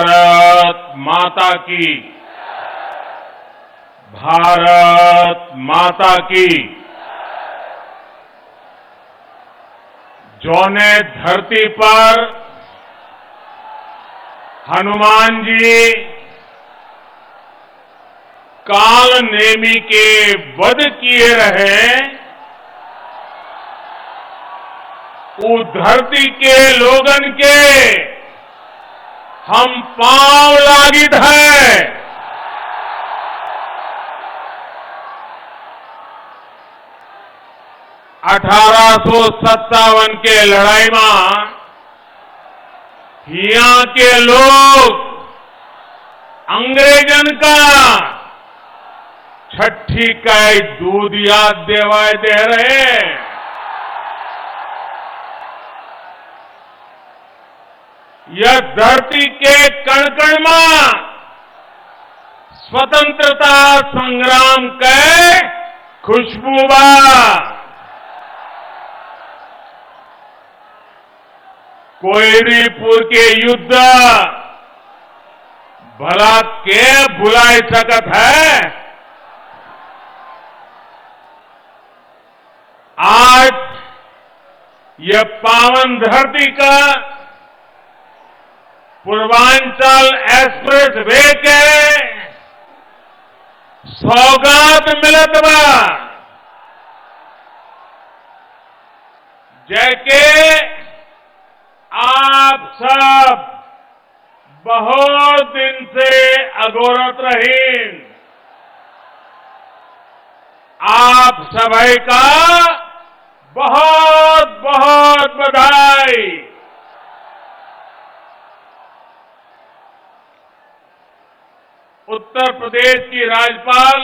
भारत माता की, भारत माता की। जौने धरती पर हनुमान जी काल नेमी के वध किए रहे, उस धरती के लोगन के हम पांव लागित है। 1857 के लड़ाई में यहाँ के लोग अंग्रेजन का छठी का दूध याद देवाए दे रहे हैं। यह धरती के कण कण में स्वतंत्रता संग्राम के खुशबू बा। कोयरीपुर के युद्ध भला के भुलाए सकत है। आज यह पावन धरती का पूर्वांचल एक्सप्रेस वे के सौगात मिलत बा। जैके आप सब बहुत दिन से अगोरत रही। आप सभी का बहुत बहुत बधाई। उत्तर प्रदेश की राज्यपाल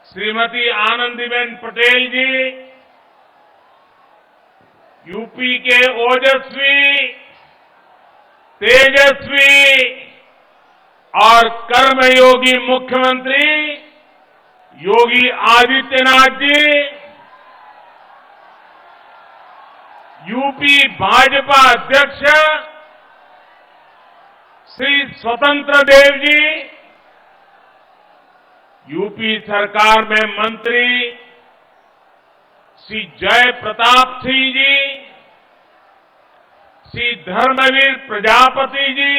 श्रीमती आनंदीबेन पटेल जी, यूपी के ओजस्वी, तेजस्वी और कर्मयोगी मुख्यमंत्री योगी आदित्यनाथ जी, यूपी भाजपा अध्यक्ष श्री स्वतंत्र देव जी, यूपी सरकार में मंत्री श्री जय प्रताप सिंह जी, श्री धर्मवीर प्रजापति जी,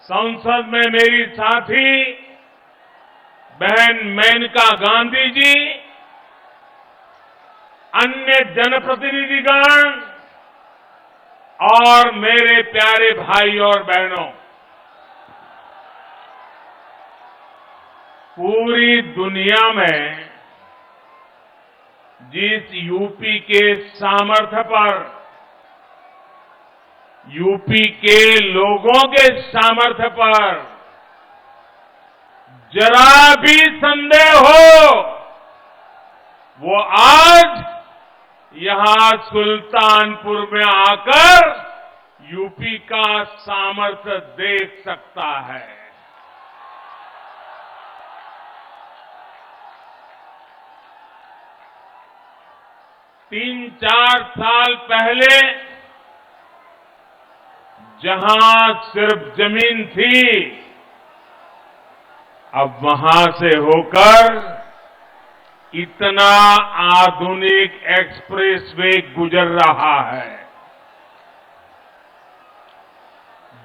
संसद में मेरी साथी बहन मेनका गांधी जी, अन्य जनप्रतिनिधिगण और मेरे प्यारे भाई और बहनों, पूरी दुनिया में जिस यूपी के सामर्थ्य पर, यूपी के लोगों के सामर्थ्य पर जरा भी संदेह हो, वो आज यहां सुल्तानपुर में आकर यूपी का सामर्थ्य देख सकता है। तीन चार साल पहले जहां सिर्फ जमीन थी, अब वहां से होकर इतना आधुनिक एक्सप्रेसवे गुजर रहा है।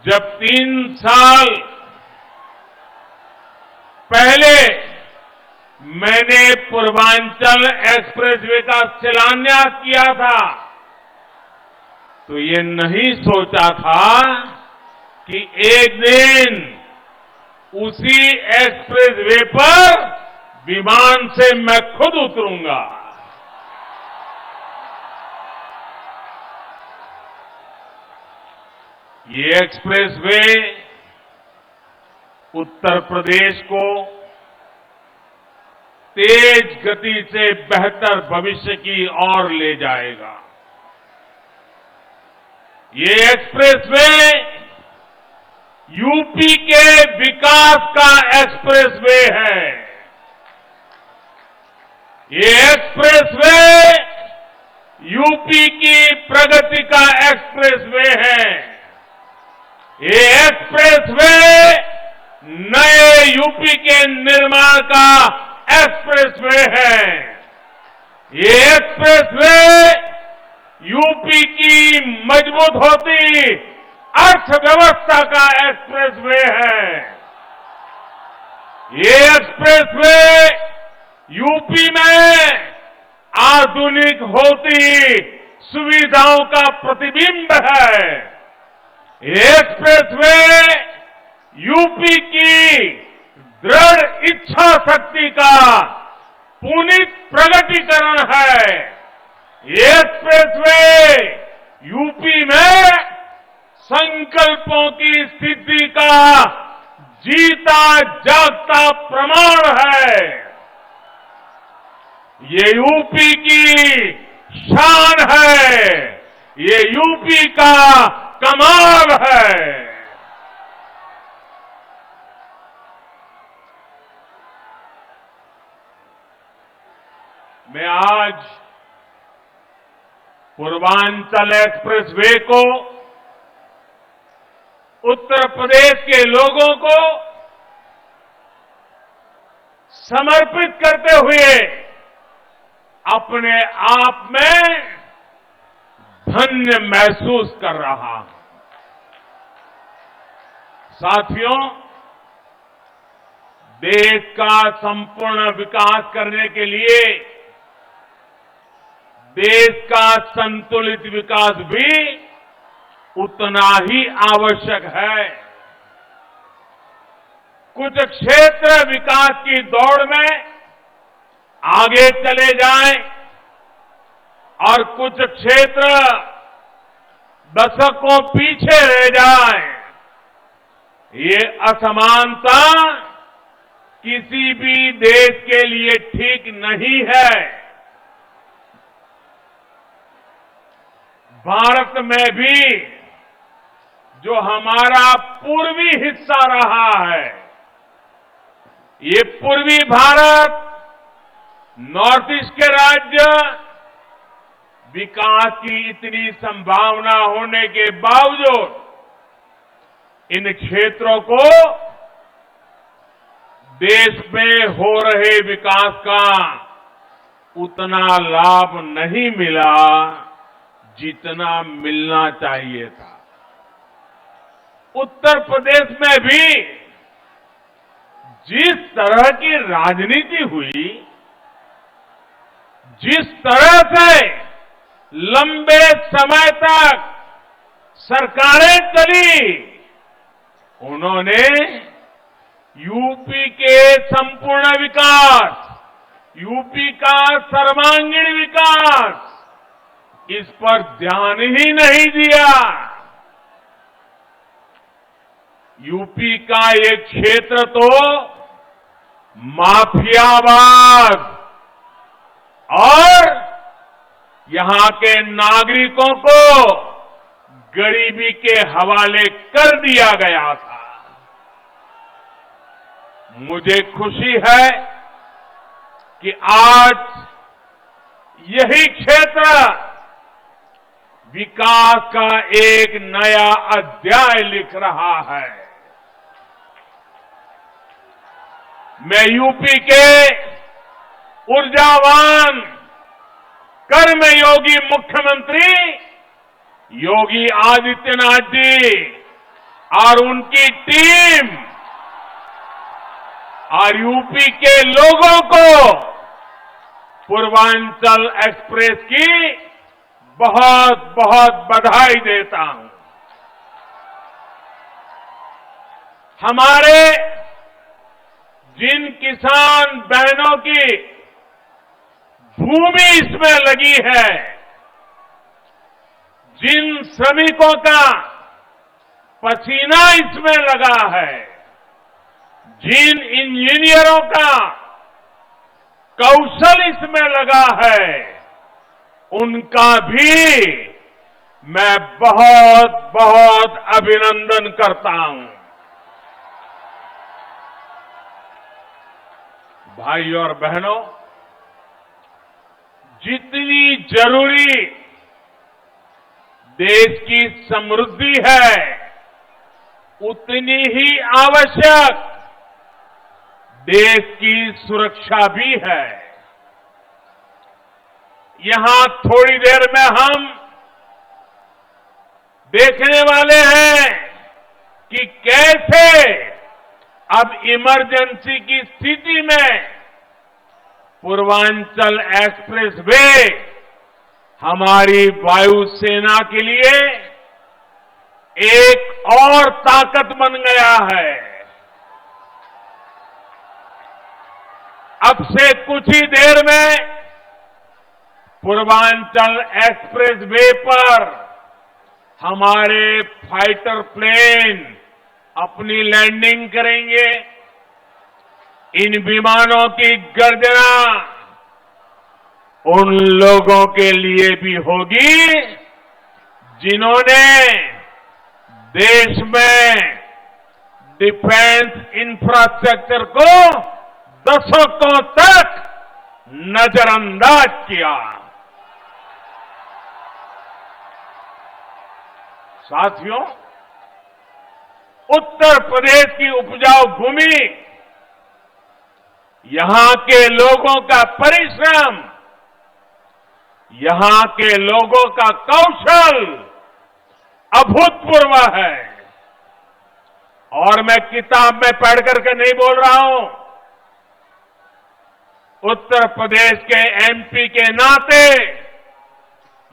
जब 3 साल पहले मैंने पूर्वांचल एक्सप्रेसवे का शिलान्यास किया था, तो ये नहीं सोचा था कि एक दिन उसी एक्सप्रेसवे पर विमान से मैं खुद उतरूंगा। ये एक्सप्रेसवे उत्तर प्रदेश को तेज गति से बेहतर भविष्य की ओर ले जाएगा। ये एक्सप्रेसवे यूपी के विकास का एक्सप्रेसवे है। ये एक्सप्रेसवे यूपी की प्रगति का एक्सप्रेसवे है। ये एक्सप्रेसवे नए यूपी के निर्माण का एक्सप्रेसवे है। ये एक्सप्रेसवे यूपी की मजबूत होती अर्थव्यवस्था का एक्सप्रेसवे है। ये एक्सप्रेसवे यूपी में आधुनिक होती सुविधाओं का प्रतिबिंब है। ये एक्सप्रेसवे यूपी की दृढ़ इच्छा शक्ति का पुनीत प्रगटीकरण है। ये एक्सप्रेसवे यूपी में संकल्पों की सिद्धि का जीता जागता प्रमाण है। ये यूपी की शान है। ये यूपी का कमाल है। मैं आज पूर्वांचल एक्सप्रेसवे को उत्तर प्रदेश के लोगों को समर्पित करते हुए अपने आप में धन्य महसूस कर रहा हूं। साथियों, देश का संपूर्ण विकास करने के लिए देश का संतुलित विकास भी उतना ही आवश्यक है। कुछ क्षेत्र विकास की दौड़ में आगे चले जाएं और कुछ क्षेत्र दशकों पीछे रह जाएं। ये असमानता किसी भी देश के लिए ठीक नहीं है। भारत में भी जो हमारा पूर्वी हिस्सा रहा है, ये पूर्वी भारत, नॉर्थ ईस्ट के राज्य विकास की इतनी संभावना होने के बावजूद इन क्षेत्रों को देश में हो रहे विकास का उतना लाभ नहीं मिला जितना मिलना चाहिए था। उत्तर प्रदेश में भी जिस तरह की राजनीति हुई, जिस तरह से लंबे समय तक सरकारें चली, उन्होंने यूपी के संपूर्ण विकास, यूपी का सर्वांगीण विकास, इस पर ध्यान ही नहीं दिया। यूपी का ये क्षेत्र तो माफियावाद और यहां के नागरिकों को गरीबी के हवाले कर दिया गया था। मुझे खुशी है कि आज यही क्षेत्र विकास का एक नया अध्याय लिख रहा है। मैं यूपी के ऊर्जावान कर्मयोगी मुख्यमंत्री योगी आदित्यनाथ जी और उनकी टीम और यूपी के लोगों को पूर्वांचल एक्सप्रेस की बहुत बहुत बधाई देता हूं। हमारे जिन किसान बहनों की भूमि इसमें लगी है, जिन श्रमिकों का पसीना इसमें लगा है, जिन इंजीनियरों का कौशल इसमें लगा है, उनका भी मैं बहुत बहुत अभिनंदन करता हूं। भाइयों और बहनों, जितनी जरूरी देश की समृद्धि है, उतनी ही आवश्यक देश की सुरक्षा भी है। यहां थोड़ी देर में हम देखने वाले हैं कि कैसे अब इमरजेंसी की स्थिति में पूर्वांचल एक्सप्रेस वे हमारी वायुसेना के लिए एक और ताकत बन गया है। अब से कुछ ही देर में पूर्वांचल एक्सप्रेस वे पर हमारे फाइटर प्लेन अपनी लैंडिंग करेंगे। इन विमानों की गर्जना उन लोगों के लिए भी होगी जिन्होंने देश में डिफेंस इंफ्रास्ट्रक्चर को दशकों तक नजरअंदाज किया। साथियों, उत्तर प्रदेश की उपजाऊ भूमि, यहां के लोगों का परिश्रम, यहां के लोगों का कौशल अभूतपूर्व है। और मैं किताब में पढ़ करके नहीं बोल रहा हूं, उत्तर प्रदेश के एमपी के नाते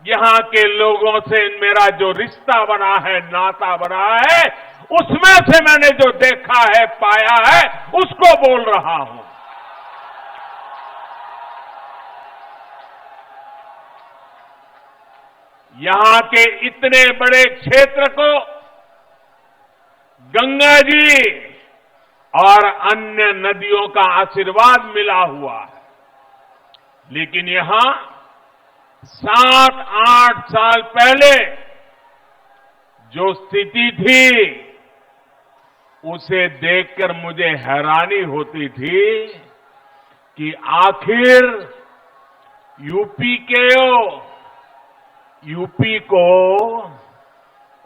यहां के लोगों से मेरा जो रिश्ता बना है, नाता बना है, उसमें से मैंने जो देखा है, पाया है, उसको बोल रहा हूं। यहां के इतने बड़े क्षेत्र को गंगा जी और अन्य नदियों का आशीर्वाद मिला हुआ है, लेकिन यहां 7-8 साल पहले जो स्थिति थी, उसे देखकर मुझे हैरानी होती थी कि आखिर यूपी को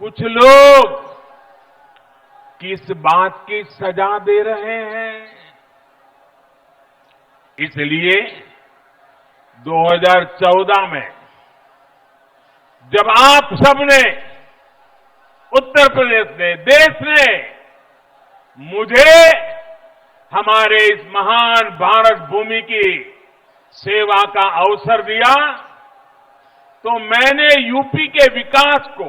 कुछ लोग किस बात की सजा दे रहे हैं। इसलिए 2014 में जब आप सबने, उत्तर प्रदेश ने, देश ने मुझे हमारे इस महान भारत भूमि की सेवा का अवसर दिया, तो मैंने यूपी के विकास को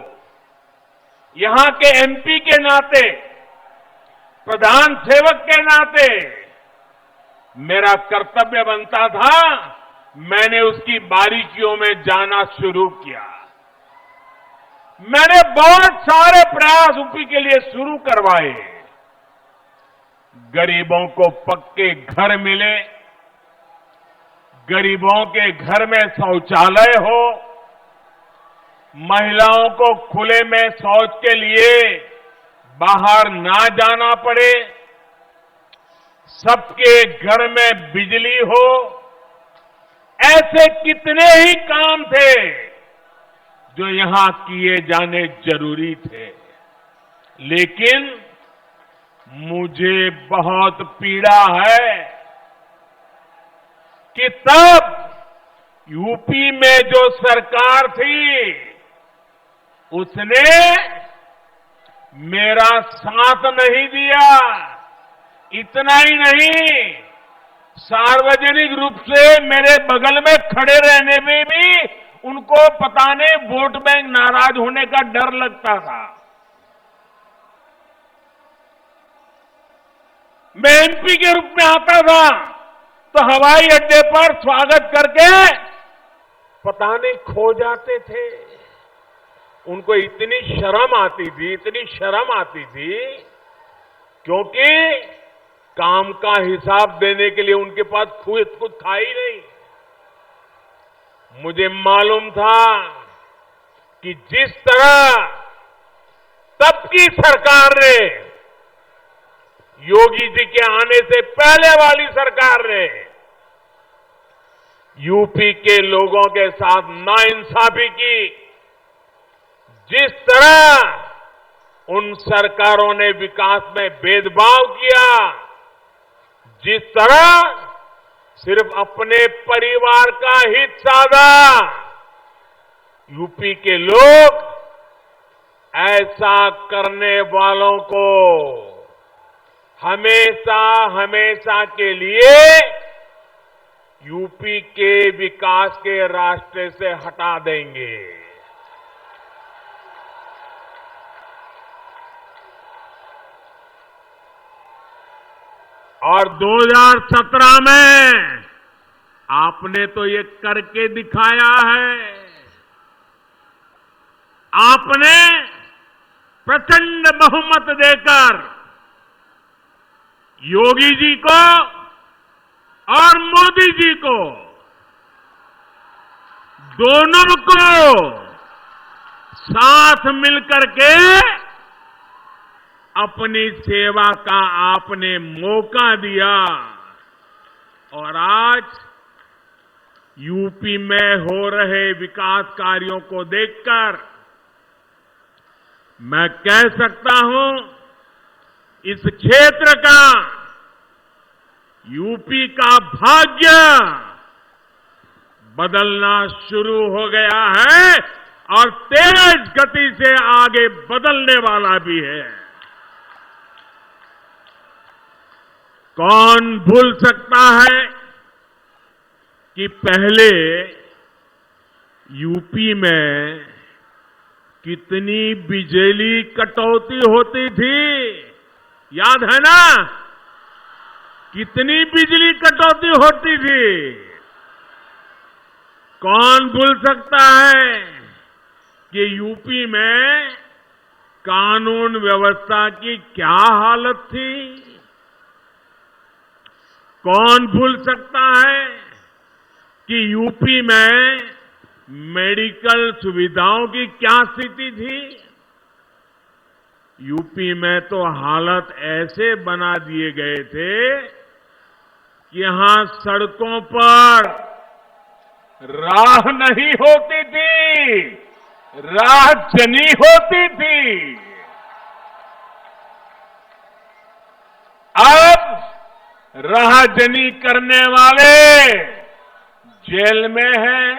यहां के एमपी के नाते, प्रधान सेवक के नाते मेरा कर्तव्य बनता था। मैंने उसकी बारीकियों में जाना शुरू किया। मैंने बहुत सारे प्रयास यूपी के लिए शुरू करवाए। गरीबों को पक्के घर मिले, गरीबों के घर में शौचालय हो, महिलाओं को खुले में शौच के लिए बाहर ना जाना पड़े, सबके घर में बिजली हो, ऐसे कितने ही काम थे जो यहां किए जाने जरूरी थे। लेकिन मुझे बहुत पीड़ा है कि तब यूपी में जो सरकार थी, उसने मेरा साथ नहीं दिया। इतना ही नहीं, सार्वजनिक रूप से मेरे बगल में खड़े रहने में भी उनको पता नहीं वोट बैंक नाराज होने का डर लगता था। मैं एमपी के रूप में आता था तो हवाई अड्डे पर स्वागत करके पता नहीं खो जाते थे। उनको इतनी शर्म आती थी, क्योंकि काम का हिसाब देने के लिए उनके पास कुछ था ही नहीं। मुझे मालूम था कि जिस तरह तब की सरकार ने, योगी जी के आने से पहले वाली सरकार ने यूपी के लोगों के साथ नाइंसाफी की, जिस तरह उन सरकारों ने विकास में भेदभाव किया, जिस तरह सिर्फ अपने परिवार का हित साधा, यूपी के लोग ऐसा करने वालों को हमेशा हमेशा के लिए यूपी के विकास के रास्ते से हटा देंगे। और 2017 में आपने तो ये करके दिखाया है। आपने प्रचंड बहुमत देकर योगी जी को और मोदी जी को, दोनों को साथ मिलकर के अपनी सेवा का आपने मौका दिया। और आज यूपी में हो रहे विकास कार्यों को देखकर मैं कह सकता हूं, इस क्षेत्र का, यूपी का भाग्य बदलना शुरू हो गया है और तेज गति से आगे बदलने वाला भी है। कौन भूल सकता है कि पहले यूपी में कितनी बिजली कटौती होती थी? याद है ना? कितनी बिजली कटौती होती थी? कौन भूल सकता है कि यूपी में कानून व्यवस्था की क्या हालत थी? कौन भूल सकता है कि यूपी में मेडिकल सुविधाओं की क्या स्थिति थी? यूपी में तो हालत ऐसे बना दिए गए थे कि यहां सड़कों पर राह नहीं होती थी, राह जनी होती थी। अब राहजनी करने वाले जेल में हैं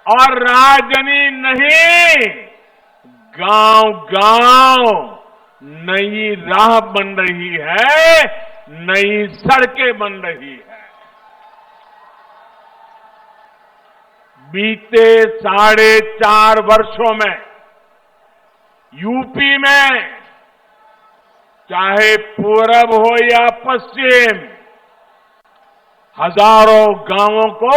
और राहजनी नहीं, गांव-गांव नई राह बन रही है, नई सड़कें बन रही है। बीते 4.5 वर्षों में यूपी में चाहे पूरब हो या पश्चिम, हजारों गांवों को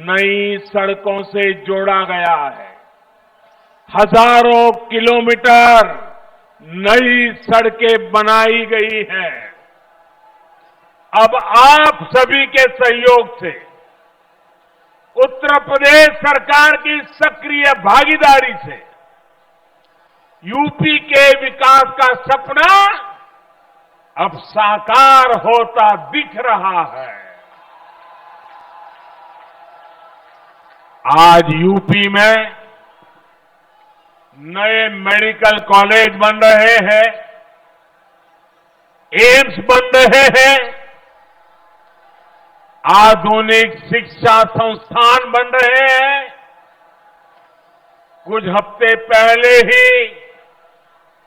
नई सड़कों से जोड़ा गया है। हजारों किलोमीटर नई सड़कें बनाई गई हैं। अब आप सभी के सहयोग से, उत्तर प्रदेश सरकार की सक्रिय भागीदारी से यूपी के विकास का सपना अब साकार होता दिख रहा है। आज यूपी में नए मेडिकल कॉलेज बन रहे हैं, एम्स बन रहे हैं, आधुनिक शिक्षा संस्थान बन रहे हैं। कुछ हफ्ते पहले ही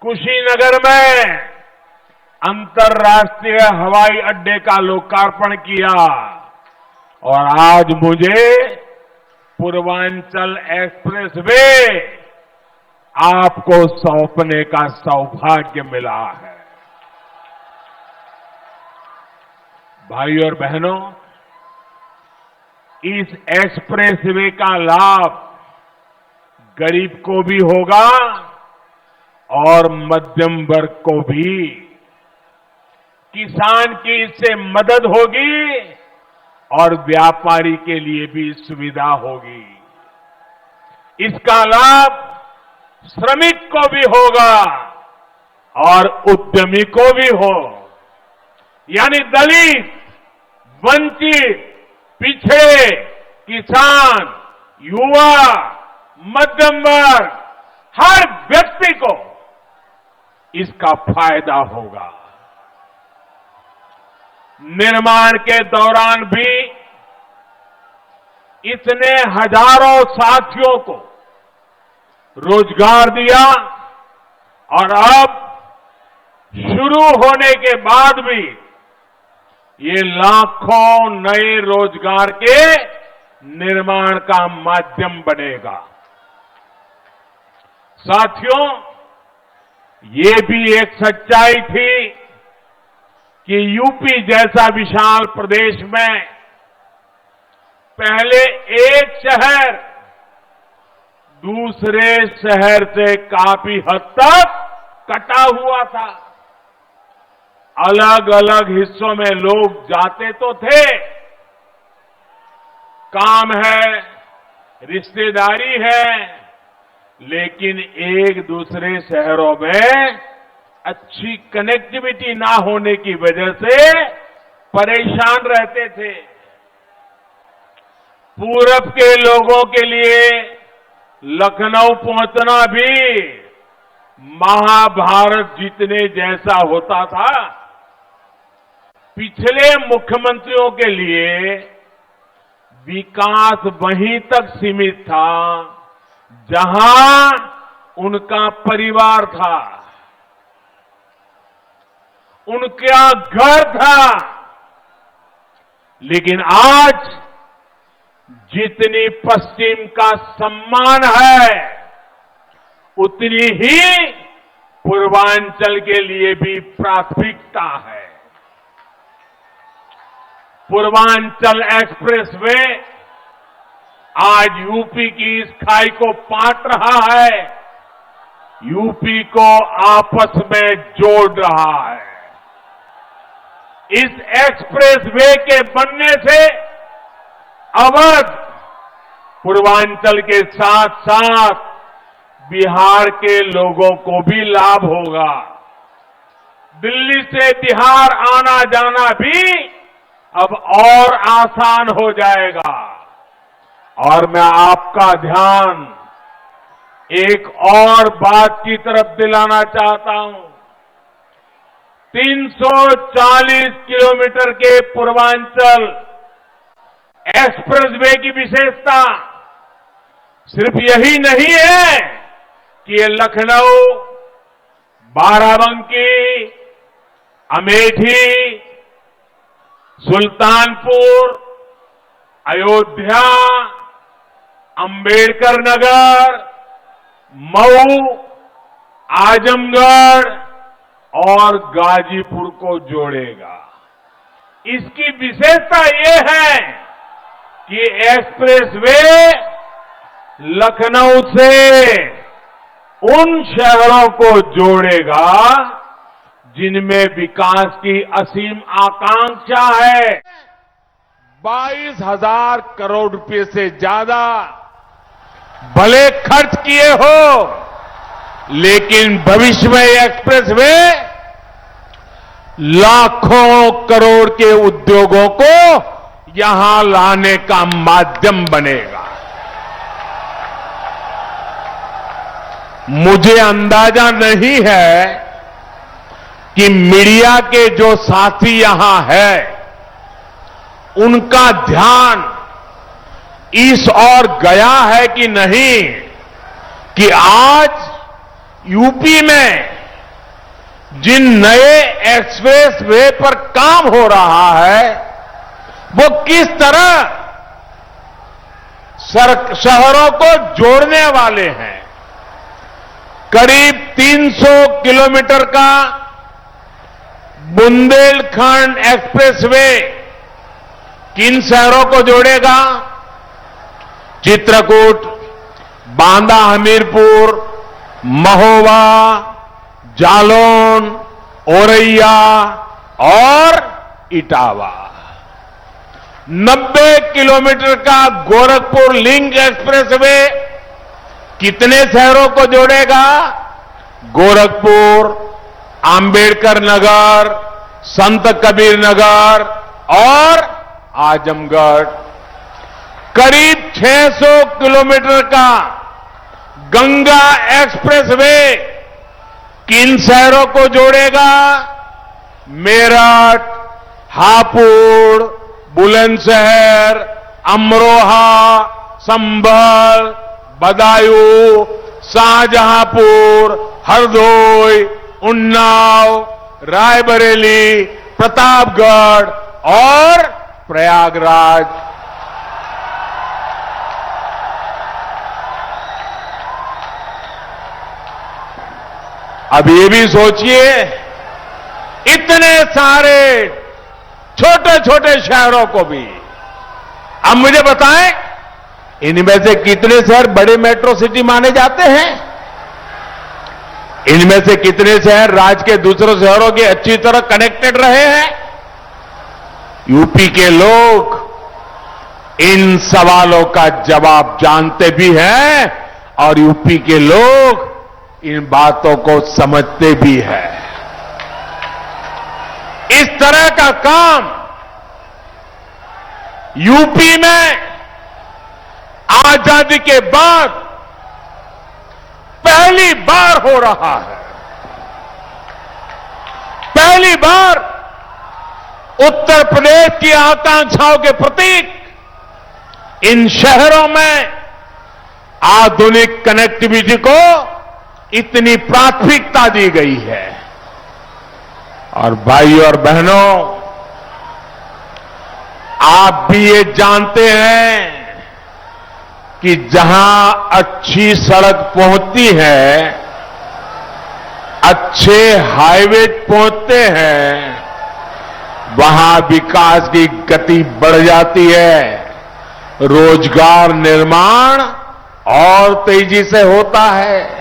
कुशीनगर में अंतर्राष्ट्रीय हवाई अड्डे का लोकार्पण किया और आज मुझे पूर्वांचल एक्सप्रेसवे आपको सौंपने का सौभाग्य मिला है। भाइयों और बहनों, इस एक्सप्रेसवे का लाभ गरीब को भी होगा और मध्यम वर्ग को भी। किसान की इससे मदद होगी और व्यापारी के लिए भी सुविधा होगी। इसका लाभ श्रमिक को भी होगा और उद्यमी को भी हो, यानी दलित, वंचित, पिछड़े, किसान, युवा, मध्यम वर्ग, हर व्यक्ति को इसका फायदा होगा। निर्माण के दौरान भी इसने हजारों साथियों को रोजगार दिया और अब शुरू होने के बाद भी ये लाखों नए रोजगार के निर्माण का माध्यम बनेगा। साथियों, ये भी एक सच्चाई थी कि यूपी जैसा विशाल प्रदेश में पहले एक शहर दूसरे शहर से काफी हद तक कटा हुआ था। अलग अलग हिस्सों में लोग जाते तो थे, काम है, रिश्तेदारी है, लेकिन एक दूसरे शहरों में अच्छी कनेक्टिविटी ना होने की वजह से परेशान रहते थे। पूरब के लोगों के लिए लखनऊ पहुंचना भी महाभारत जीतने जैसा होता था। पिछले मुख्यमंत्रियों के लिए विकास वहीं तक सीमित था जहां उनका परिवार था, उनका घर था। लेकिन आज जितनी पश्चिम का सम्मान है, उतनी ही पूर्वांचल के लिए भी प्राथमिकता है। पूर्वांचल एक्सप्रेसवे आज यूपी की इस खाई को पाट रहा है, यूपी को आपस में जोड़ रहा है। इस एक्सप्रेसवे के बनने से अवध, पूर्वांचल के साथ साथ बिहार के लोगों को भी लाभ होगा। दिल्ली से बिहार आना जाना भी अब और आसान हो जाएगा। और मैं आपका ध्यान एक और बात की तरफ दिलाना चाहता हूं। 340 किलोमीटर के पूर्वांचल एक्सप्रेसवे की विशेषता सिर्फ यही नहीं है कि ये लखनऊ, बाराबंकी, अमेठी, सुल्तानपुर, अयोध्या, अंबेडकर नगर, मऊ, आजमगढ़ और गाजीपुर को जोड़ेगा। इसकी विशेषता ये है कि एक्सप्रेसवे लखनऊ से उन शहरों को जोड़ेगा जिनमें विकास की असीम आकांक्षा है। 22,000 करोड़ रुपए से ज्यादा भले खर्च किए हो, लेकिन भविष्य में एक्सप्रेसवे लाखों करोड़ के उद्योगों को यहां लाने का माध्यम बनेगा। मुझे अंदाजा नहीं है कि मीडिया के जो साथी यहां है, उनका ध्यान इस ओर गया है कि नहीं कि आज यूपी में जिन नए एक्सप्रेस वे पर काम हो रहा है, वो किस तरह शहरों को जोड़ने वाले हैं। करीब 300 किलोमीटर का बुंदेलखंड एक्सप्रेसवे किन शहरों को जोड़ेगा? चित्रकूट, बांदा हमीरपुर, महोबा, जालौन, औरैया और इटावा। 90 किलोमीटर का गोरखपुर लिंक एक्सप्रेसवे कितने शहरों को जोड़ेगा? गोरखपुर, अंबेडकर नगर, संत कबीर नगर और आजमगढ़। करीब 600 किलोमीटर का गंगा एक्सप्रेसवे किन शहरों को जोड़ेगा? मेरठ, हापुड़, बुलंदशहर, अमरोहा, संभल, बदायूं, शाहजहांपुर, हरदोई, उन्नाव, रायबरेली, प्रतापगढ़ और प्रयागराज। अब ये भी सोचिए, इतने सारे छोटे छोटे शहरों को भी। अब मुझे बताएं, इनमें से कितने शहर बड़े मेट्रो सिटी माने जाते हैं? इनमें से कितने शहर राज्य के दूसरे शहरों के अच्छी तरह कनेक्टेड रहे हैं? यूपी के लोग इन सवालों का जवाब जानते भी हैं और यूपी के लोग इन बातों को समझते भी हैं। इस तरह का काम यूपी में आजादी के बाद पहली बार हो रहा है। पहली बार उत्तर प्रदेश की आकांक्षाओं के प्रतीक इन शहरों में आधुनिक कनेक्टिविटी को इतनी प्राथमिकता दी गई है। और भाइयों और बहनों, आप भी ये जानते हैं कि जहां अच्छी सड़क पहुंचती है, अच्छे हाईवे पहुंचते हैं, वहां विकास की गति बढ़ जाती है, रोजगार निर्माण और तेजी से होता है।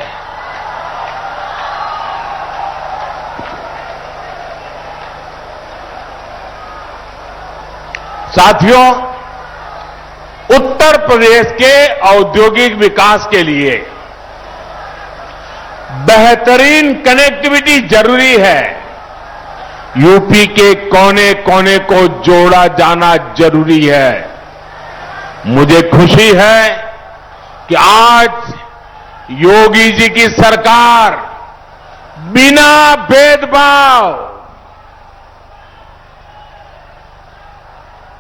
साथियों, उत्तर प्रदेश के औद्योगिक विकास के लिए बेहतरीन कनेक्टिविटी जरूरी है। यूपी के कोने कोने को जोड़ा जाना जरूरी है। मुझे खुशी है कि आज योगी जी की सरकार बिना भेदभाव,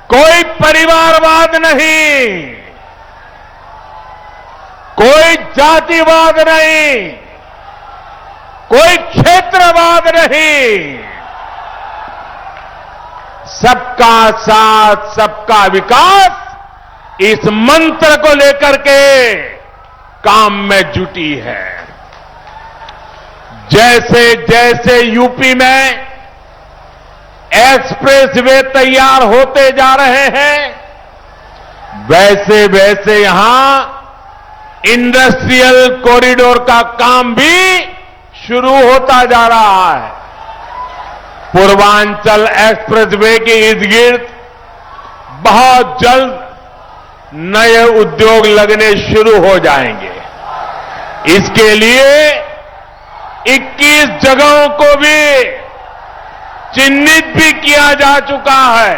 कोई परिवारवाद नहीं, कोई जातिवाद नहीं, कोई क्षेत्रवाद नहीं, सबका साथ सबका विकास इस मंत्र को लेकर के काम में जुटी है। जैसे जैसे यूपी में एक्सप्रेसवे तैयार होते जा रहे हैं, वैसे वैसे यहां इंडस्ट्रियल कॉरिडोर का काम भी शुरू होता जा रहा है। पूर्वांचल एक्सप्रेसवे के इर्द गिर्द बहुत जल्द नए उद्योग लगने शुरू हो जाएंगे। इसके लिए 21 जगहों को भी चिन्हित भी किया जा चुका है।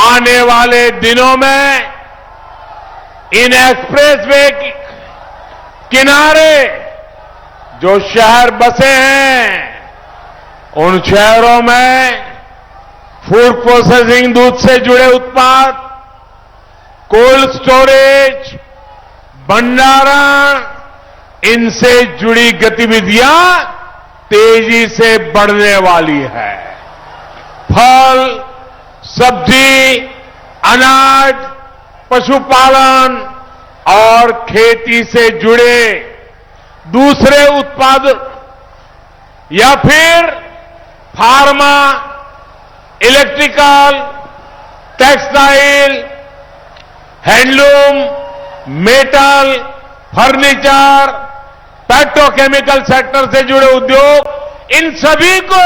आने वाले दिनों में इन एक्सप्रेसवे के किनारे जो शहर बसे हैं, उन शहरों में फूड प्रोसेसिंग, दूध से जुड़े उत्पाद, कोल्ड स्टोरेज, भंडारण, इनसे जुड़ी गतिविधियां तेजी से बढ़ने वाली है। फल, सब्जी, अनाज, पशुपालन और खेती से जुड़े दूसरे उत्पाद या फिर pharma, electrical, textile, handloom, metal, furniture, petrochemical sector से जुड़े उद्योग, इन सभी को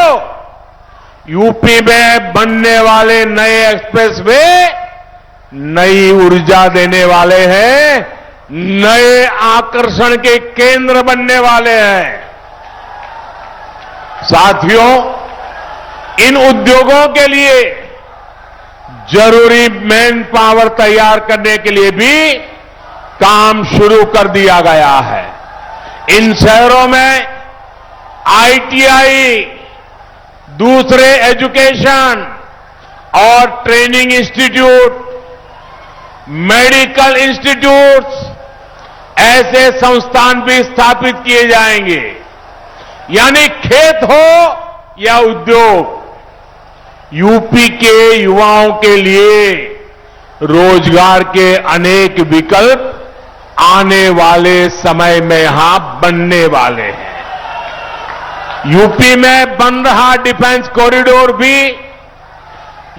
यूपी में बनने वाले नए एक्सप्रेसवे नई ऊर्जा देने वाले हैं, नए आकर्षण के केंद्र बनने वाले हैं। साथियों, इन उद्योगों के लिए जरूरी मैन पावर तैयार करने के लिए भी काम शुरू कर दिया गया है। इन शहरों में आईटीआई, दूसरे एजुकेशन और ट्रेनिंग इंस्टीट्यूट, मेडिकल इंस्टीट्यूट्स, ऐसे संस्थान भी स्थापित किए जाएंगे। यानी खेत हो या उद्योग, यूपी के युवाओं के लिए रोजगार के अनेक विकल्प आने वाले समय में यहां बनने वाले हैं। यूपी में बन रहा डिफेंस कॉरिडोर भी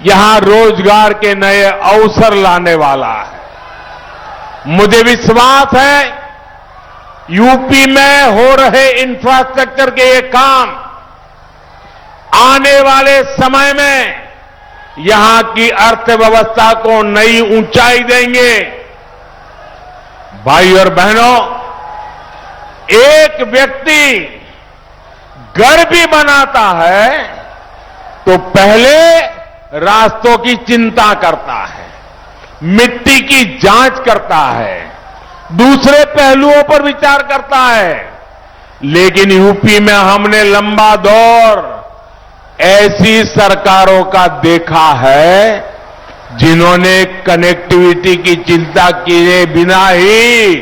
यहां रोजगार के नए अवसर लाने वाला है। मुझे विश्वास है यूपी में हो रहे इंफ्रास्ट्रक्चर के ये काम आने वाले समय में यहां की अर्थव्यवस्था को नई ऊंचाई देंगे। भाई और बहनों, एक व्यक्ति घर भी बनाता है तो पहले रास्तों की चिंता करता है, मिट्टी की जांच करता है, दूसरे पहलुओं पर विचार करता है। लेकिन यूपी में हमने लंबा दौर ऐसी सरकारों का देखा है जिन्होंने कनेक्टिविटी की चिंता किए बिना ही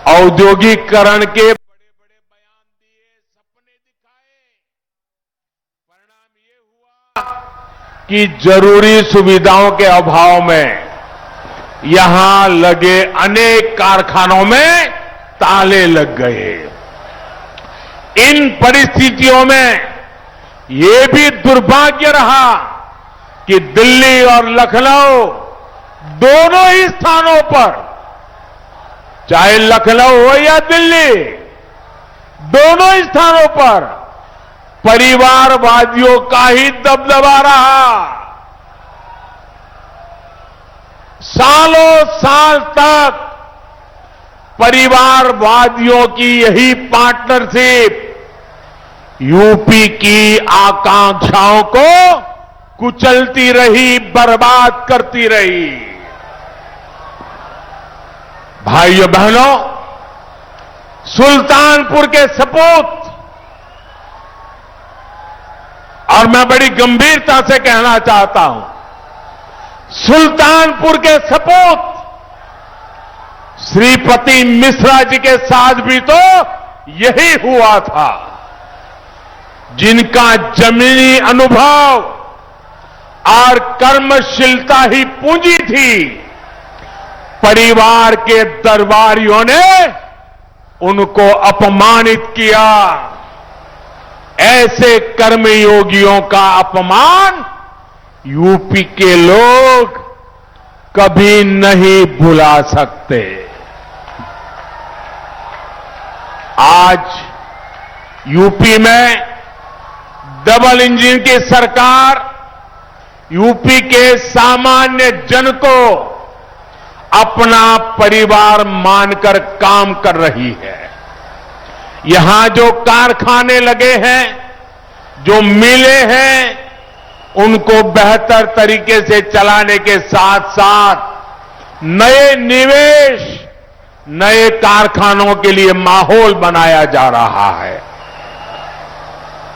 औद्योगिकरण के बड़े-बड़े बयान दिए, सपने दिखाए। परिणाम ये हुआ कि जरूरी सुविधाओं के अभाव में यहां लगे अनेक कारखानों में ताले लग गए। इन परिस्थितियों में ये भी दुर्भाग्य रहा कि दिल्ली और लखनऊ दोनों ही स्थानों पर, चाहे लखनऊ हो या दिल्ली, दोनों ही स्थानों पर परिवारवादियों का ही दबदबा रहा। सालों साल तक परिवारवादियों की यही पार्टनरशिप यूपी की आकांक्षाओं को कुचलती रही, बर्बाद करती रही। भाइयों बहनों, सुल्तानपुर के सपूत, और मैं बड़ी गंभीरता से कहना चाहता हूं, सुल्तानपुर के सपूत श्रीपति मिश्रा जी के साथ भी तो यही हुआ था, जिनका जमीनी अनुभव और कर्मशीलता ही पूंजी थी। परिवार के दरबारियों ने उनको अपमानित किया। ऐसे कर्मयोगियों का अपमान यूपी के लोग कभी नहीं भुला सकते। आज यूपी में डबल इंजन की सरकार यूपी के सामान्य जन को अपना परिवार मानकर काम कर रही है। यहां जो कारखाने लगे हैं, जो मिलें हैं, उनको बेहतर तरीके से चलाने के साथ साथ नए निवेश, नए कारखानों के लिए माहौल बनाया जा रहा है।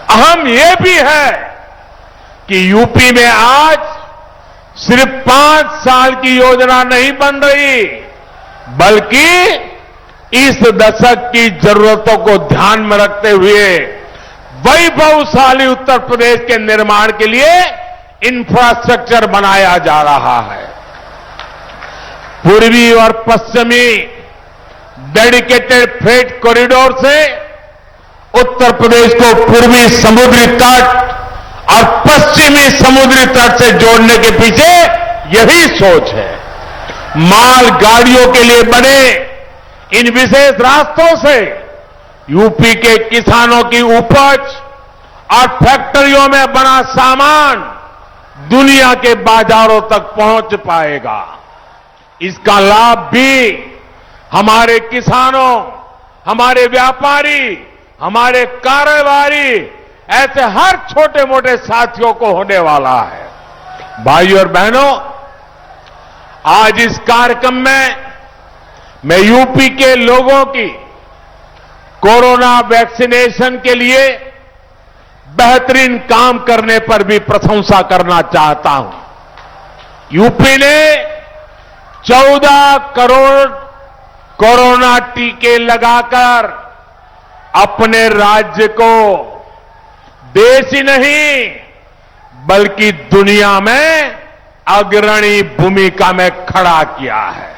अहम यह भी है कि यूपी में आज सिर्फ 5 साल की योजना नहीं बन रही, बल्कि इस दशक की जरूरतों को ध्यान में रखते हुए वैभवशाली उत्तर प्रदेश के निर्माण के लिए इंफ्रास्ट्रक्चर बनाया जा रहा है। पूर्वी और पश्चिमी डेडिकेटेड फ्रेट कॉरिडोर से उत्तर प्रदेश को पूर्वी समुद्री तट और पश्चिमी समुद्री तट से जोड़ने के पीछे यही सोच है। माल गाड़ियों के लिए बने इन विशेष रास्तों से यूपी के किसानों की उपज और फैक्ट्रियों में बना सामान दुनिया के बाजारों तक पहुंच पाएगा। इसका लाभ भी हमारे किसानों, हमारे व्यापारी, हमारे कारोबारी, ऐसे हर छोटे मोटे साथियों को होने वाला है। भाइयों और बहनों, आज इस कार्यक्रम में मैं यूपी के लोगों की कोरोना वैक्सीनेशन के लिए बेहतरीन काम करने पर भी प्रशंसा करना चाहता हूं। यूपी ने 14 करोड़ कोरोना टीके लगाकर अपने राज्य को देश ही नहीं बल्कि दुनिया में अग्रणी भूमिका में खड़ा किया है।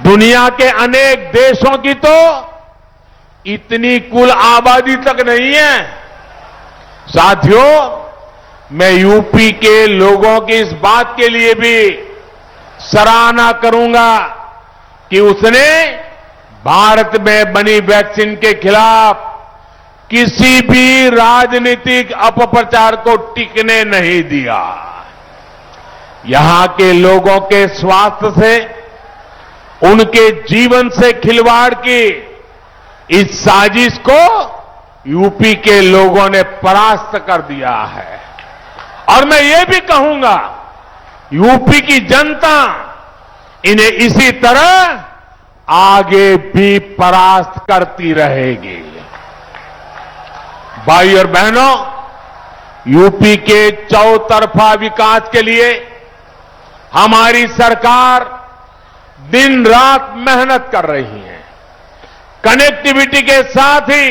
दुनिया के अनेक देशों की तो इतनी कुल आबादी तक नहीं है। साथियों, मैं यूपी के लोगों की इस बात के लिए भी सराहना करूंगा कि उसने भारत में बनी वैक्सीन के खिलाफ किसी भी राजनीतिक अपप्रचार को टिकने नहीं दिया। यहां के लोगों के स्वास्थ्य से, उनके जीवन से खिलवाड़ की इस साजिश को यूपी के लोगों ने परास्त कर दिया है। और मैं ये भी कहूंगा, यूपी की जनता इन्हें इसी तरह आगे भी परास्त करती रहेगी। भाई और बहनों, यूपी के चौतरफा विकास के लिए हमारी सरकार दिन रात मेहनत कर रही है। कनेक्टिविटी के साथ ही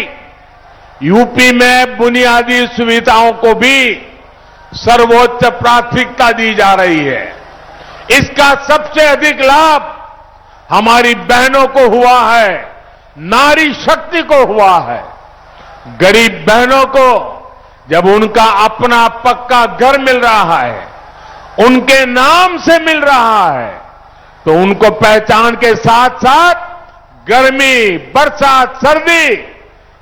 यूपी में बुनियादी सुविधाओं को भी सर्वोच्च प्राथमिकता दी जा रही है। इसका सबसे अधिक लाभ हमारी बहनों को हुआ है, नारी शक्ति को हुआ है। गरीब बहनों को जब उनका अपना पक्का घर मिल रहा है, उनके नाम से मिल रहा है, तो उनको पहचान के साथ साथ गर्मी, बरसात, सर्दी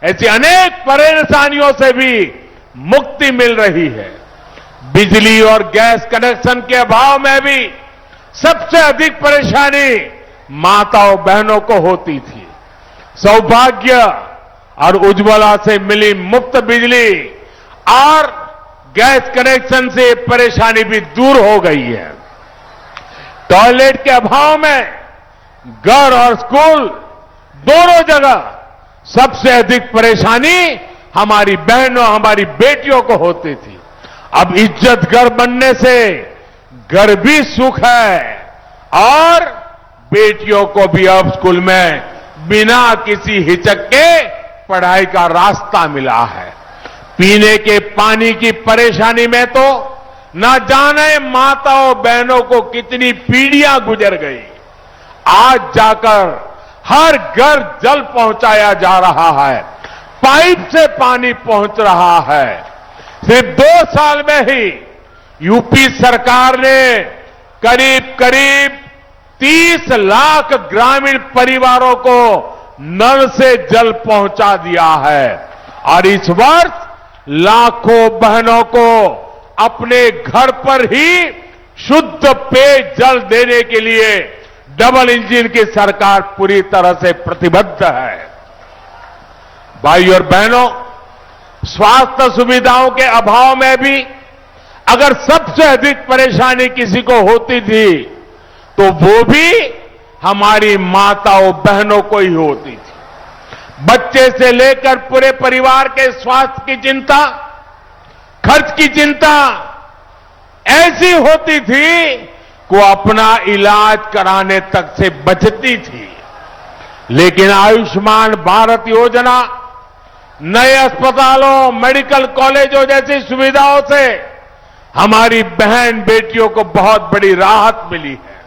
ऐसी अनेक परेशानियों से भी मुक्ति मिल रही है। बिजली और गैस कनेक्शन के अभाव में भी सबसे अधिक परेशानी माताओं बहनों को होती थी। सौभाग्य और उज्ज्वला से मिली मुफ्त बिजली और गैस कनेक्शन से परेशानी भी दूर हो गई है। टॉयलेट के अभाव में घर और स्कूल दोनों जगह सबसे अधिक परेशानी हमारी बहनों, हमारी बेटियों को होती थी। अब इज्जत घर बनने से घर भी सुख है और बेटियों को भी अब स्कूल में बिना किसी हिचक के पढ़ाई का रास्ता मिला है। पीने के पानी की परेशानी में तो न जाने माताओं बहनों को कितनी पीढ़ियां गुजर गई। आज जाकर हर घर जल पहुंचाया जा रहा है, पाइप से पानी पहुंच रहा है। सिर्फ 2 साल में ही यूपी सरकार ने करीब करीब 30 लाख ग्रामीण परिवारों को नल से जल पहुंचा दिया है और इस वर्ष लाखों बहनों को अपने घर पर ही शुद्ध पेयजल देने के लिए डबल इंजन की सरकार पूरी तरह से प्रतिबद्ध है। भाई और बहनों, स्वास्थ्य सुविधाओं के अभाव में भी अगर सबसे अधिक परेशानी किसी को होती थी तो वो भी हमारी माताओं बहनों को ही होती थी। बच्चे से लेकर पूरे परिवार के स्वास्थ्य की चिंता, खर्च की चिंता ऐसी होती थी कि वो अपना इलाज कराने तक से बचती थी। लेकिन आयुष्मान भारत योजना, नए अस्पतालों, मेडिकल कॉलेजों जैसी सुविधाओं से हमारी बहन बेटियों को बहुत बड़ी राहत मिली है।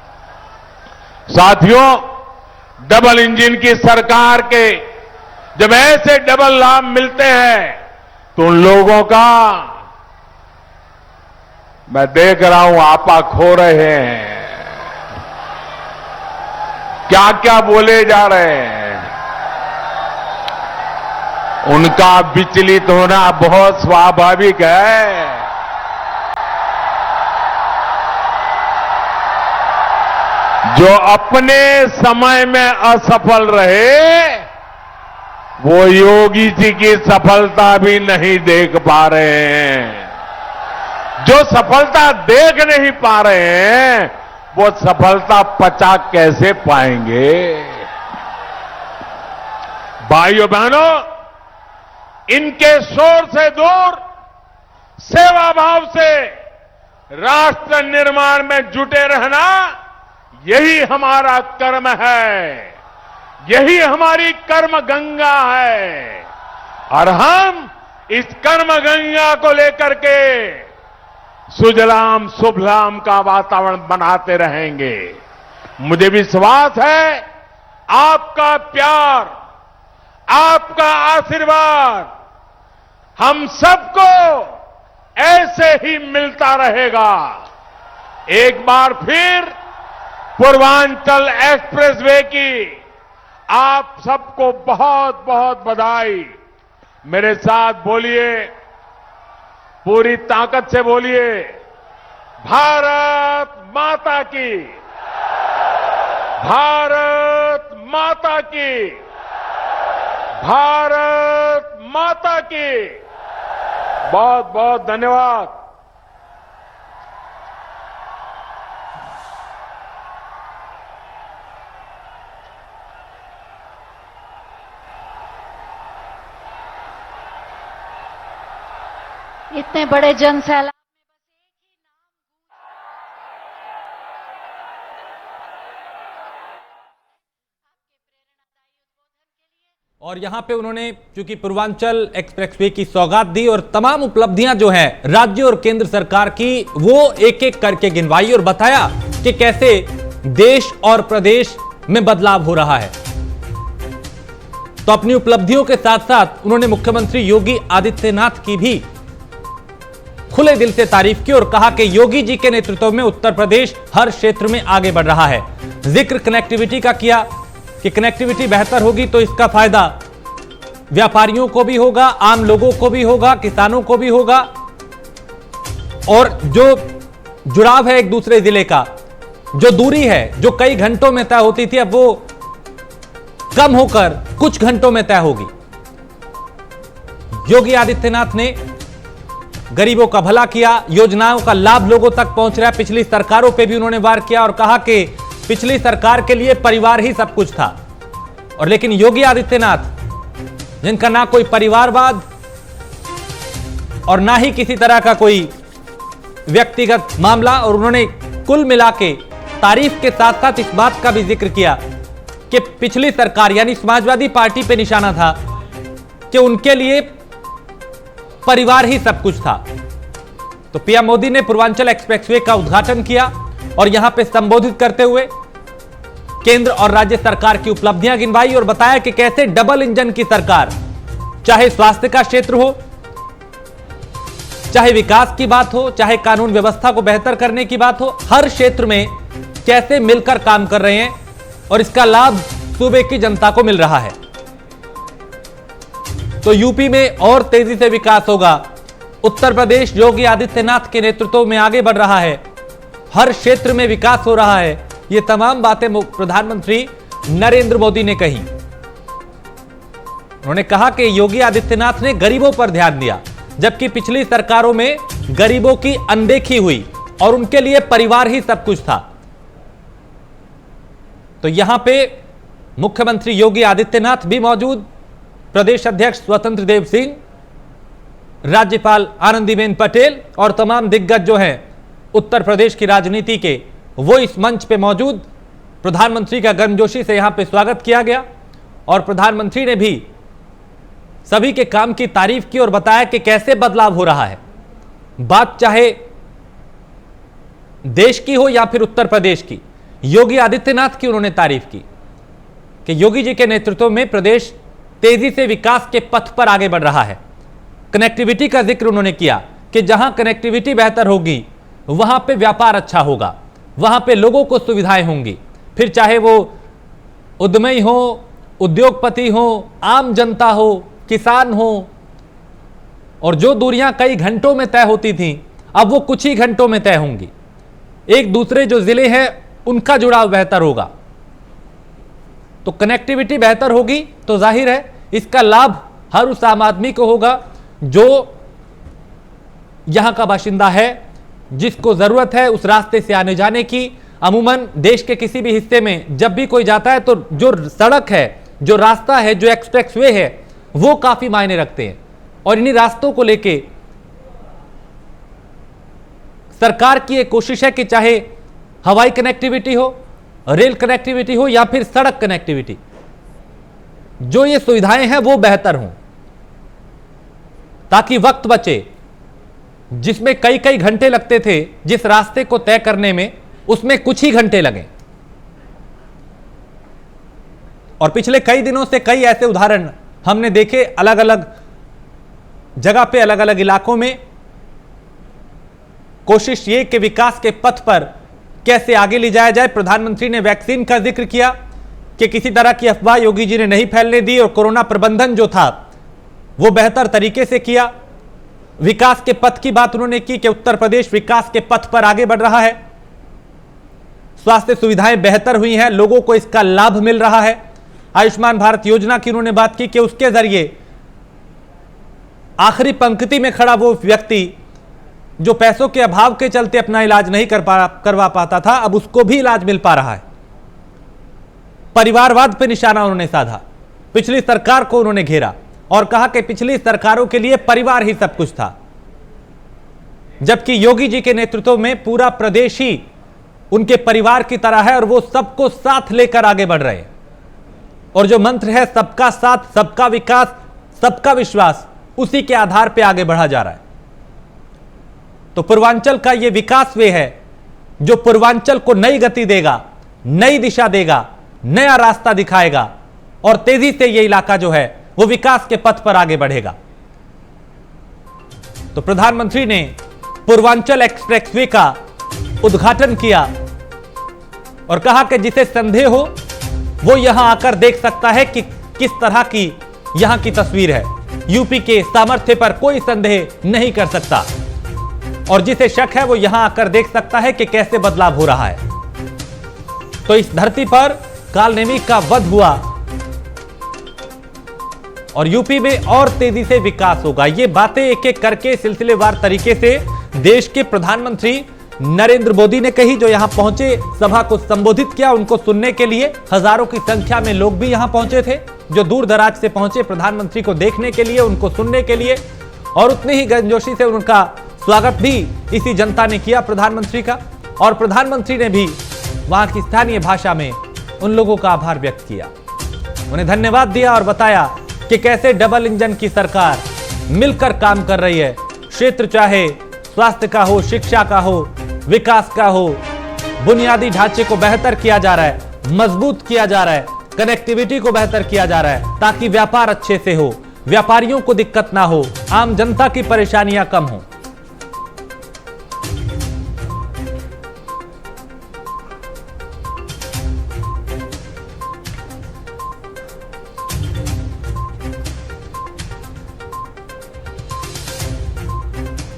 साथियों, डबल इंजन की सरकार के जब ऐसे डबल लाभ मिलते हैं तो उन लोगों का, मैं देख रहा हूं आपा खो रहे हैं, क्या क्या बोले जा रहे हैं, उनका विचलित होना बहुत स्वाभाविक है। जो अपने समय में असफल रहे वो योगी जी की सफलता भी नहीं देख पा रहे हैं। जो सफलता देख नहीं पा रहे हैं वो सफलता पचा कैसे पाएंगे। भाइयों बहनों, इनके शोर से दूर सेवा भाव से राष्ट्र निर्माण में जुटे रहना, यही हमारा कर्म है, यही हमारी कर्म गंगा है और हम इस कर्म गंगा को लेकर के सुजलाम सुफलाम का वातावरण बनाते रहेंगे। मुझे विश्वास है आपका प्यार, आपका आशीर्वाद हम सबको ऐसे ही मिलता रहेगा। एक बार फिर पूर्वांचल एक्सप्रेसवे की आप सबको बहुत बहुत बधाई। मेरे साथ बोलिए, पूरी ताकत से बोलिए, भारत माता की, भारत माता की, भारत माता की। बहुत बहुत धन्यवाद। इतने बड़े जन सैलाब और यहां पे उन्होंने चूंकि पूर्वांचल एक्सप्रेसवे की सौगात दी और तमाम उपलब्धियां जो हैं राज्य और केंद्र सरकार की वो एक एक करके गिनवाई और बताया कि कैसे देश और प्रदेश में बदलाव हो रहा है। तो अपनी उपलब्धियों के साथ साथ उन्होंने मुख्यमंत्री योगी आदित्यनाथ की भी खुले दिल से तारीफ की और कहा कि योगी जी के नेतृत्व में उत्तर प्रदेश हर क्षेत्र में आगे बढ़ रहा है। जिक्र कनेक्टिविटी का किया कि कनेक्टिविटी बेहतर होगी तो इसका फायदा व्यापारियों को भी होगा, आम लोगों को भी होगा, किसानों को भी होगा और जो जुड़ाव है एक दूसरे जिले का, जो दूरी है जो कई घंटों में तय होती थी अब वो कम होकर कुछ घंटों में तय होगी। योगी आदित्यनाथ ने गरीबों का भला किया, योजनाओं का लाभ लोगों तक पहुंच रहा है। पिछली सरकारों पे भी उन्होंने वार किया और कहा कि पिछली सरकार के लिए परिवार ही सब कुछ था और लेकिन योगी आदित्यनाथ जिनका ना कोई परिवारवाद और ना ही किसी तरह का कोई व्यक्तिगत मामला, और उन्होंने कुल मिला के तारीफ के साथ साथ इस बात का भी जिक्र किया कि पिछली सरकार यानी समाजवादी पार्टी पे निशाना था कि उनके लिए परिवार ही सब कुछ था। तो पीएम मोदी ने पूर्वांचल एक्सप्रेसवे का उद्घाटन किया और यहां पे संबोधित करते हुए केंद्र और राज्य सरकार की उपलब्धियां गिनवाई और बताया कि कैसे डबल इंजन की सरकार, चाहे स्वास्थ्य का क्षेत्र हो, चाहे विकास की बात हो, चाहे कानून व्यवस्था को बेहतर करने की बात हो, हर क्षेत्र में कैसे मिलकर काम कर रहे हैं और इसका लाभ सूबे की जनता को मिल रहा है। तो यूपी में और तेजी से विकास होगा। उत्तर प्रदेश योगी आदित्यनाथ के नेतृत्व में आगे बढ़ रहा है, हर क्षेत्र में विकास हो रहा है। ये तमाम बातें प्रधानमंत्री नरेंद्र मोदी ने कही। उन्होंने कहा कि योगी आदित्यनाथ ने गरीबों पर ध्यान दिया, जबकि पिछली सरकारों में गरीबों की अनदेखी हुई और उनके लिए परिवार ही सब कुछ था। तो यहां पे मुख्यमंत्री योगी आदित्यनाथ भी मौजूद, प्रदेश अध्यक्ष स्वतंत्र देव सिंह, राज्यपाल आनंदीबेन पटेल और तमाम दिग्गज जो हैं उत्तर प्रदेश की राजनीति के, वो इस मंच पे मौजूद। प्रधानमंत्री का गर्मजोशी से यहां पे स्वागत किया गया और प्रधानमंत्री ने भी सभी के काम की तारीफ की और बताया कि कैसे बदलाव हो रहा है। बात चाहे देश की हो या फिर उत्तर प्रदेश की, योगी आदित्यनाथ की उन्होंने तारीफ की कि योगी जी के नेतृत्व में प्रदेश तेजी से विकास के पथ पर आगे बढ़ रहा है। कनेक्टिविटी का जिक्र उन्होंने किया कि जहां कनेक्टिविटी बेहतर होगी वहां पे व्यापार अच्छा होगा, वहां पे लोगों को सुविधाएं होंगी, फिर चाहे वो उद्यमी हो, उद्योगपति हो, आम जनता हो, किसान हो, और जो दूरियां कई घंटों में तय होती थीं अब वो कुछ ही घंटों में तय होंगी। एक दूसरे जो जिले हैं उनका जुड़ाव बेहतर होगा। तो कनेक्टिविटी बेहतर होगी तो जाहिर है इसका लाभ हर उस आम आदमी को होगा जो यहां का बाशिंदा है जिसको जरूरत है उस रास्ते से आने जाने की। अमूमन देश के किसी भी हिस्से में जब भी कोई जाता है तो जो सड़क है, जो रास्ता है, जो एक्सप्रेसवे है, वो काफी मायने रखते हैं। और इन्हीं रास्तों को लेके सरकार की एक कोशिश है कि चाहे हवाई कनेक्टिविटी हो, रेल कनेक्टिविटी हो या फिर सड़क कनेक्टिविटी, जो ये सुविधाएं हैं वो बेहतर हों, ताकि वक्त बचे। जिसमें कई कई घंटे लगते थे जिस रास्ते को तय करने में, उसमें कुछ ही घंटे लगे। और पिछले कई दिनों से कई ऐसे उदाहरण हमने देखे अलग अलग जगह पे, अलग अलग इलाकों में। कोशिश ये कि विकास के पथ पर कैसे आगे ले जाया जाए। प्रधानमंत्री ने वैक्सीन का जिक्र किया कि किसी तरह की अफवाह योगी जी ने नहीं फैलने दी, और कोरोना प्रबंधन जो था वो बेहतर तरीके से किया। विकास के पथ की बात उन्होंने की कि उत्तर प्रदेश विकास के पथ पर आगे बढ़ रहा है, स्वास्थ्य सुविधाएं बेहतर हुई हैं, लोगों को इसका लाभ मिल रहा है। आयुष्मान भारत योजना की उन्होंने बात की कि उसके जरिए आखिरी पंक्ति में खड़ा वो व्यक्ति जो पैसों के अभाव के चलते अपना इलाज नहीं करवा पाता था, अब उसको भी इलाज मिल पा रहा है। परिवारवाद पे निशाना उन्होंने साधा, पिछली सरकार को उन्होंने घेरा और कहा कि पिछली सरकारों के लिए परिवार ही सब कुछ था, जबकि योगी जी के नेतृत्व में पूरा प्रदेश ही उनके परिवार की तरह है और वो सबको साथ लेकर आगे बढ़ रहे हैं। और जो मंत्र है सबका साथ, सबका विकास, सबका विश्वास, उसी के आधार पर आगे बढ़ा जा रहा है। तो पूर्वांचल का ये विकास वे है जो पूर्वांचल को नई गति देगा, नई दिशा देगा, नया रास्ता दिखाएगा और तेजी से ये इलाका जो है वो विकास के पथ पर आगे बढ़ेगा। तो प्रधानमंत्री ने पूर्वांचल एक्सप्रेसवे का उद्घाटन किया और कहा कि जिसे संदेह हो वो यहां आकर देख सकता है कि किस तरह की यहां की तस्वीर है। यूपी के सामर्थ्य पर कोई संदेह नहीं कर सकता और जिसे शक है वो यहां आकर देख सकता है कि कैसे बदलाव हो रहा है। तो इस धरती पर कालनेमी का वध हुआ और यूपी में और तेजी से विकास होगा। ये बातें एक एक करके सिलसिलेवार तरीके से देश के प्रधानमंत्री नरेंद्र मोदी ने कही, जो यहां पहुंचे, सभा को संबोधित किया। उनको सुनने के लिए हजारों की संख्या में लोग भी यहां पहुंचे थे, जो दूर दराज से पहुंचे प्रधानमंत्री को देखने के लिए, उनको सुनने के लिए। और उतनी ही गर्मजोशी से उनका स्वागत भी इसी जनता ने किया प्रधानमंत्री का। और प्रधानमंत्री ने भी वहां की स्थानीय भाषा में उन लोगों का आभार व्यक्त किया, उन्हें धन्यवाद दिया और बताया कि कैसे डबल इंजन की सरकार मिलकर काम कर रही है। क्षेत्र चाहे स्वास्थ्य का हो, शिक्षा का हो, विकास का हो, बुनियादी ढांचे को बेहतर किया जा रहा है, मजबूत किया जा रहा है, कनेक्टिविटी को बेहतर किया जा रहा है ताकि व्यापार अच्छे से हो, व्यापारियों को दिक्कत ना हो, आम जनता की परेशानियां कम हो।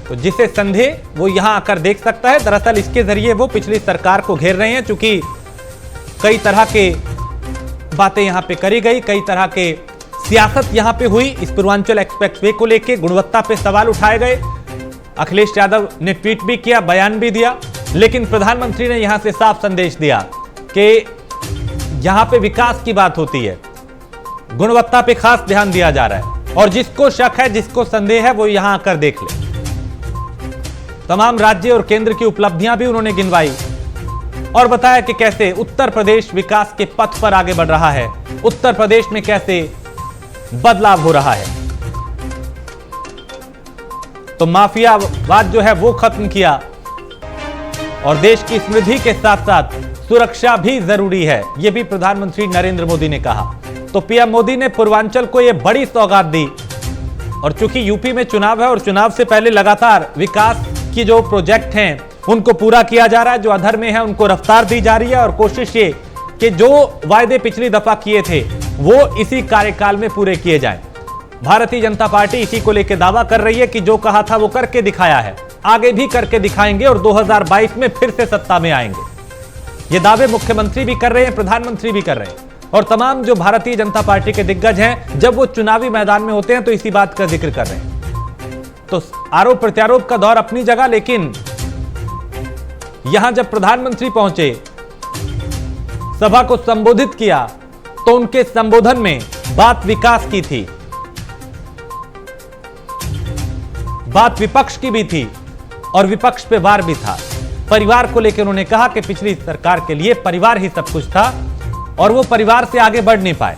तो जिसे संदेह वो यहां आकर देख सकता है। दरअसल इसके जरिए वो पिछली सरकार को घेर रहे हैं, चूंकि कई तरह के बातें यहां पे करी गई, कई तरह के सियासत यहां पे हुई। इस पूर्वांचल एक्सप्रेसवे को लेकर गुणवत्ता पे सवाल उठाए गए। अखिलेश यादव ने ट्वीट भी किया, बयान भी दिया, लेकिन प्रधानमंत्री ने यहां से साफ संदेश दिया कि यहां पे विकास की बात होती है, गुणवत्ता पे खास ध्यान दिया जा रहा है और जिसको शक है, जिसको संदेह है, वो यहां आकर देख ले। तमाम राज्य और केंद्र की उपलब्धियां भी उन्होंने गिनवाई और बताया कि कैसे उत्तर प्रदेश विकास के पथ पर आगे बढ़ रहा है, उत्तर प्रदेश में कैसे बदलाव हो रहा है। तो माफियावाद जो है वो खत्म किया और देश की समृद्धि के साथ साथ सुरक्षा भी जरूरी है, यह भी प्रधानमंत्री नरेंद्र मोदी ने कहा। तो पीएम मोदी ने पूर्वांचल को यह बड़ी सौगात दी और चूंकि यूपी में चुनाव है और चुनाव से पहले लगातार विकास की जो प्रोजेक्ट हैं उनको पूरा किया जा रहा है, जो अधर में है उनको रफ्तार दी जा रही है और कोशिश ये कि जो वायदे पिछली दफा किए थे वो इसी कार्यकाल में पूरे किए जाएं। भारतीय जनता पार्टी इसी को लेकर दावा कर रही है कि जो कहा था वो करके दिखाया है, आगे भी करके दिखाएंगे और 2022 में फिर से सत्ता में आएंगे। ये दावे मुख्यमंत्री भी कर रहे हैं, प्रधानमंत्री भी कर रहे हैं और तमाम जो भारतीय जनता पार्टी के दिग्गज हैं जब वो चुनावी मैदान में होते हैं तो इसी बात का जिक्र कर रहे हैं। तो आरोप प्रत्यारोप का दौर अपनी जगह, लेकिन यहां जब प्रधानमंत्री पहुंचे, सभा को संबोधित किया, तो उनके संबोधन में बात विकास की थी, बात विपक्ष की भी थी और विपक्ष पे वार भी था। परिवार को लेकर उन्होंने कहा कि पिछली सरकार के लिए परिवार ही सब कुछ था और वो परिवार से आगे बढ़ नहीं पाए।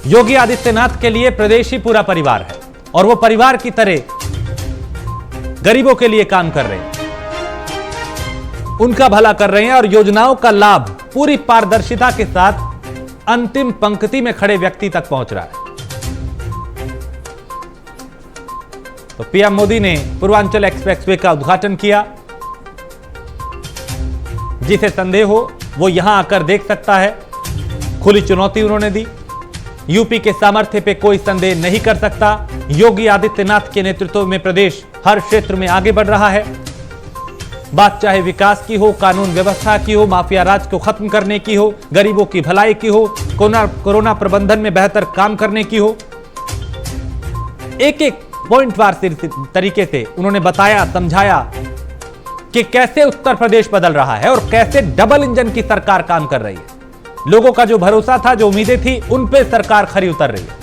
योगी आदित्यनाथ के लिए प्रदेश ही पूरा परिवार है और वो परिवार की तरह गरीबों के लिए काम कर रहे हैं, उनका भला कर रहे हैं और योजनाओं का लाभ पूरी पारदर्शिता के साथ अंतिम पंक्ति में खड़े व्यक्ति तक पहुंच रहा है। तो पीएम मोदी ने पूर्वांचल एक्सप्रेसवे का उद्घाटन किया। जिसे संदेह हो वो यहां आकर देख सकता है। खुली चुनौती उन्होंने दी। यूपी के सामर्थ्य पे कोई संदेह नहीं कर सकता। योगी आदित्यनाथ के नेतृत्व में प्रदेश हर क्षेत्र में आगे बढ़ रहा है। बात चाहे विकास की हो, कानून व्यवस्था की हो, माफिया राज को खत्म करने की हो, गरीबों की भलाई की हो, कोरोना प्रबंधन में बेहतर काम करने की हो, एक एक पॉइंटवार तरीके से उन्होंने बताया, समझाया कि कैसे उत्तर प्रदेश बदल रहा है और कैसे डबल इंजन की सरकार काम कर रही है। लोगों का जो भरोसा था, जो उम्मीदें थी, उन पे सरकार खरी उतर रही है।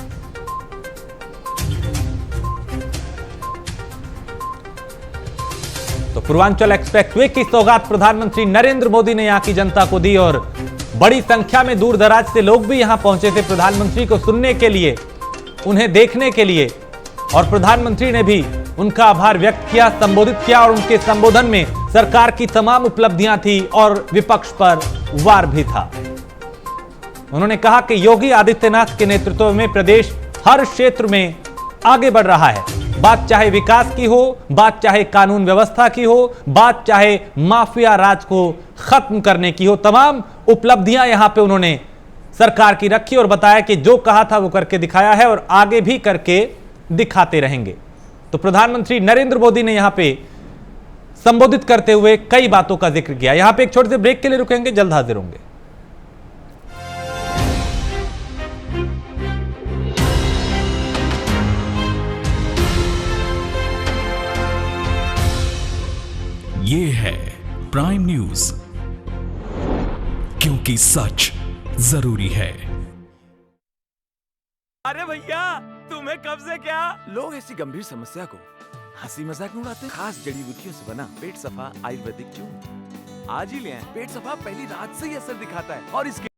तो पूर्वांचल एक्सप्रेसवे की सौगात प्रधानमंत्री नरेंद्र मोदी ने यहां की जनता को दी और बड़ी संख्या में दूर दराज से लोग भी यहां पहुंचे थे प्रधानमंत्री को सुनने के लिए, उन्हें देखने के लिए। और प्रधानमंत्री ने भी उनका आभार व्यक्त किया, संबोधित किया और उनके संबोधन में सरकार की तमाम उपलब्धियां थी और विपक्ष पर वार भी था। उन्होंने कहा कि योगी आदित्यनाथ के नेतृत्व में प्रदेश हर क्षेत्र में आगे बढ़ रहा है। बात चाहे विकास की हो, बात चाहे कानून व्यवस्था की हो, बात चाहे माफिया राज को खत्म करने की हो, तमाम उपलब्धियां यहां पे उन्होंने सरकार की रखी और बताया कि जो कहा था वो करके दिखाया है और आगे भी करके दिखाते रहेंगे। तो प्रधानमंत्री नरेंद्र मोदी ने यहां पे संबोधित करते हुए कई बातों का जिक्र किया। यहां पे एक छोटे से ब्रेक के लिए रुकेंगे, जल्द हाजिर होंगे। ये है प्राइम न्यूज, क्योंकि सच जरूरी है। अरे भैया, तुम्हें कब से क्या? लोग ऐसी गंभीर समस्या को हंसी मजाक में उड़ाते हैं। खास जड़ी बूटियों से बना पेट सफा आयुर्वेदिक चूर्ण आज ही ले आए। पेट सफा पहली रात से ही असर दिखाता है और इसके